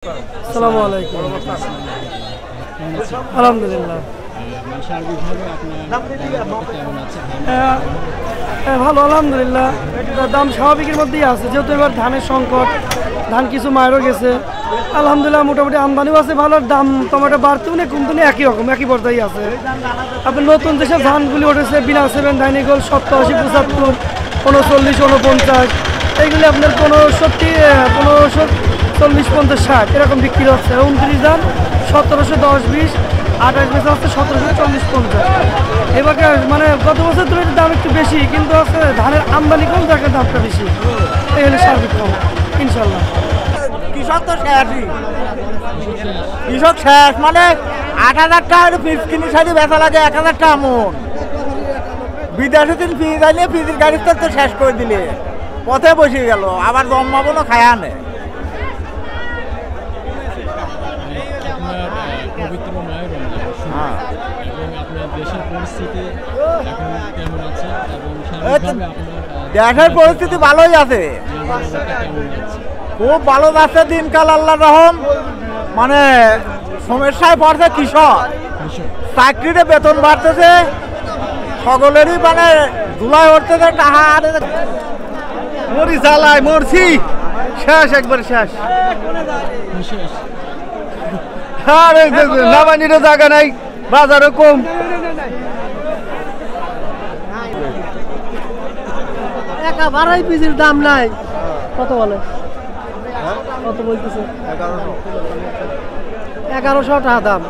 আসসালামু আলাইকুম। আলহামদুলিল্লাহ ভালো, আলহামদুলিল্লাহ। দাম স্বাভাবিকের মধ্যেই আছে, যেহেতু এবার ধানের সংকট, ধান কিছু মায়েরও গেছে। আলহামদুলিল্লাহ মোটামুটি আমদানিও আছে ভালো, দাম টমেটো বাড়তেও নেই কমতে নেই, একই রকম একই পর্যায়ে আছে। আপনার নতুন যেসব ধানগুলি উঠেছে বিনা 7 ডাইনিগোল 70, 80, 75, 39, 49, এইগুলি আপনার 1540, 40, 50, 60 এরকম বিক্রি হচ্ছে। 29 ধান 1710, 20, 28 বেচা হচ্ছে 1740, 50। এবার মানে গত বছর তো দাম একটু বেশি, কিন্তু আছে ধানের আমদানি কম, যার দামটা বেশি। এই হলে সার্বিক কম ইনশাল্লাহ। কৃষক তো শেষই, কৃষক শেষ। মানে 8,000 টাকা পিস কিনে সারি বেচা লাগে 1,000 টাকা মন। বিদেশে দিন ফিজ আইলে ফিজের গাড়ি তো শেষ করে দিলে, পথে বসে গেল, আবার জন্মাবো না খায় আনে। দেশের পরিস্থিতি ভালোই আছে, খুব ভালো যাচ্ছে দিনকাল, আল্লাহ রহম। মানে সমস্যায় পড়ছে কৃষক, চাকরিতে বেতন বাড়তেছে, সকলেরই মানে ধুলাই উঠতেছে, টাকা মরি জ্বালায় মরছি, শেষ একবার শেষ। নামানিরও জায়গা নাই, বাজারও কম। একা বাড়াই পিসের দাম নাই, কত বলে, কত বলতেছে? 1100 টাকা দাম।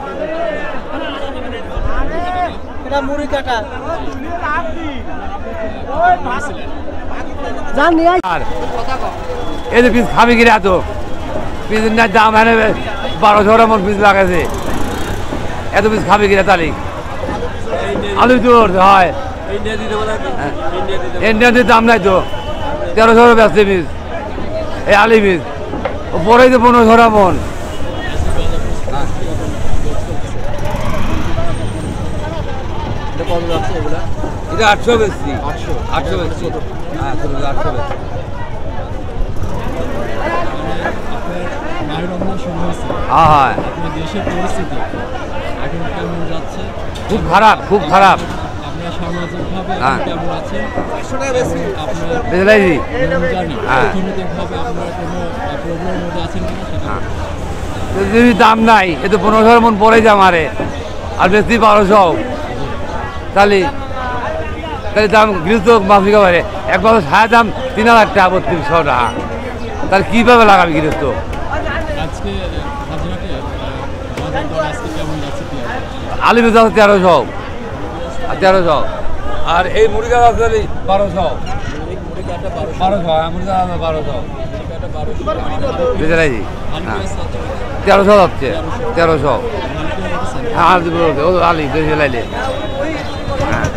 এটা মুড়ি কাটা জানি। এই যে পিস খাবি কিনা, তো পিসের না দাম এনে 1200 মন পিস লাগাছে, এত পিস খাবি কিনা? তালিক আলু তো হয়, ইন্ডিয়ান দাম নাই তো, 1300 বেচছে পিস এই আলু পিস, পরে তো 1500 মন। এটা 800 বেচছি, 800 বেচছি, হ্যাঁ 800 বেচছি। হ্যাঁ খুব খারাপ, খুব খারাপ। যদি দাম নাই, এ তো 1500 মন পরে যা মারে, আর বেশি 1200, তাহলে দাম গৃহস্থ মাফিকা পারে। এক বছর সারা দাম 3000 টাকা, 3200 টাকা, তাহলে কীভাবে লাগাবি গৃহস্থ? আলু বেচা হচ্ছে 1300, আর এই মুরগি আছে 1200, 1200 বেচে রাখি। হ্যাঁ 1300 যাচ্ছে, 1300। হ্যাঁ আলু বেশি লাইলে। হ্যাঁ।